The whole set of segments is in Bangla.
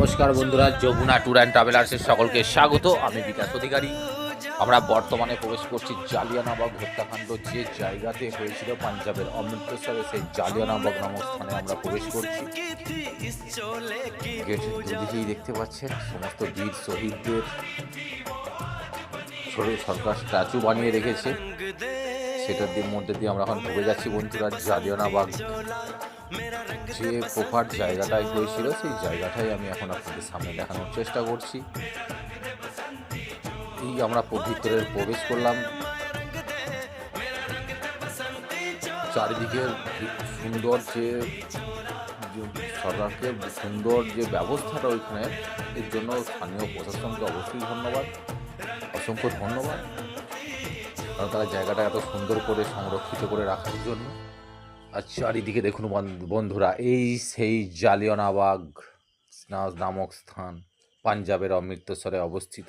নমস্কার বন্ধুরা, যমুনা ট্যুর অ্যান্ড ট্রাভেলার্সের সকলকে স্বাগত। আমি বিকাশ অধিকারী। আমরা বর্তমানে প্রবেশ করছি জালিয়ানওয়াবাগ হত্যাকাণ্ড যে জায়গাতে হয়েছিল পাঞ্জাবের অমৃতসরে, সেই জালিয়ানওয়াবাগ নামক স্থানে আমরা প্রবেশ করছি। গেটের দুদিকেই দেখতে পাচ্ছেন সমস্ত বীর শহীদদের সরকার স্ট্যাচু বানিয়ে রেখেছে। সেটার মধ্যে দিয়ে আমরা এখন ঢুকে যাচ্ছি বন্ধুরা। জালিয়ানওয়াবাগ যে প্রপার জায়গাটায় হয়েছিল সেই জায়গাটাই আমি এখন আপনাদের সামনে দেখানোর চেষ্টা করছি। এই আমরা ভিতরে প্রবেশ করলাম। চারিদিকের সুন্দর যে সরকারকে সুন্দর যে ব্যবস্থাটা ওইখানে, এর জন্য স্থানীয় প্রশাসনকে অবশ্যই ধন্যবাদ, অসংখ্য ধন্যবাদ, কারণ তারা জায়গাটা এত সুন্দর করে সংরক্ষিত করে রাখার জন্য। আর চারিদিকে দেখুন বন্ধুরা, এই সেই জালিয়ানওয়াবাগ নামক স্থান পাঞ্জাবের অমৃতসরে অবস্থিত,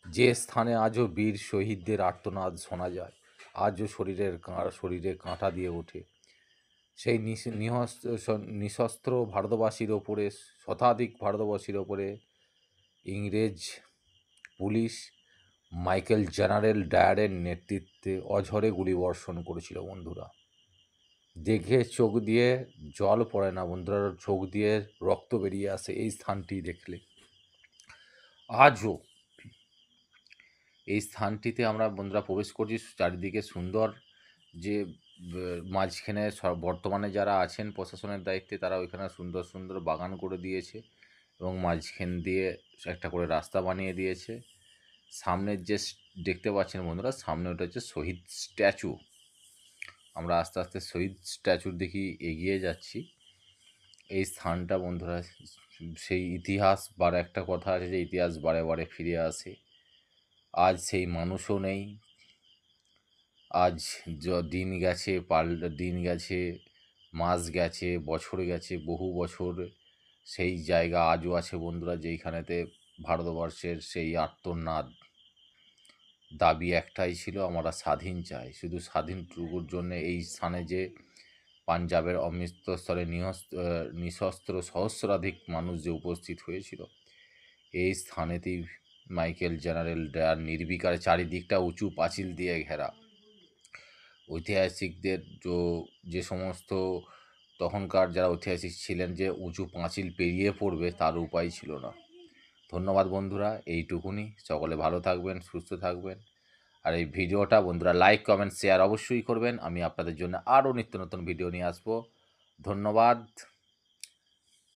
যে স্থানে আজও বীর শহীদদের আর্তনাদ শোনা যায়, আজও শরীরে কাঁটা দিয়ে ওঠে। সেই নিশস্ত্র ভারতবাসীর ওপরে, শতাধিক ভারতবাসীর ওপরে ইংরেজ পুলিশ মাইকেল জেনারেল ডায়ারের নেতৃত্বে অঝরে গুলিবর্ষণ করেছিল বন্ধুরা। দেখে চোখ দিয়ে জল পড়ে না বন্ধুরা, চোখ দিয়ে রক্ত বেরিয়ে আসে এই স্থানটি দেখলে। আজও এই স্থানটিতে আমরা বন্ধুরা প্রবেশ করছি। চারিদিকে সুন্দর যে মাঝখানে বর্তমানে যারা আছেন প্রশাসনের দায়িত্বে, তারা ওইখানে সুন্দর সুন্দর বাগান করে দিয়েছে এবং মাঝখান দিয়ে একটা করে রাস্তা বানিয়ে দিয়েছে। সামনের যে দেখতে পাচ্ছেন বন্ধুরা, সামনে ওটা হচ্ছে শহীদ স্ট্যাচু। আমরা আস্তে আস্তে শহীদ স্ট্যাচুর দিকে এগিয়ে যাচ্ছি। এই স্থানটা বন্ধুরা, সেই ইতিহাস একটা কথা আছে যে ইতিহাস বারে বারে ফিরে আসে। আজ সেই মানুষও নেই, আজ দিন গেছে, দিন গেছে, মাস গেছে, বছর গেছে, বহু বছর, সেই জায়গা আজও আছে বন্ধুরা, যেইখানেতে ভারতবর্ষের সেই আর্তনাদ, দাবি একটাই ছিল, আমরা স্বাধীন চাই। শুধু স্বাধীনটুকুর জন্য এই স্থানে যে পাঞ্জাবের অমৃতসরে নিশস্ত্র সহস্রাধিক মানুষ যে উপস্থিত হয়েছিল, এই স্থানেতেই মাইকেল জেনারেল ডায়ার নির্বিকারে, চারিদিকটা উঁচু পাঁচিল দিয়ে ঘেরা। ঐতিহাসিকদের যে সমস্ত তখনকার যারা ঐতিহাসিক ছিলেন, যে উঁচু পাঁচিল পেরিয়ে পড়বে তার উপায় ছিল না। ধন্যবাদ বন্ধুরা, এইটুকুনি। সকলে ভালো থাকবেন, সুস্থ থাকবেন। আর এই ভিডিওটা বন্ধুরা লাইক, কমেন্ট, শেয়ার অবশ্যই করবেন। আমি আপনাদের জন্য আরও নিত্য নতুন ভিডিও নিয়ে আসবো। ধন্যবাদ।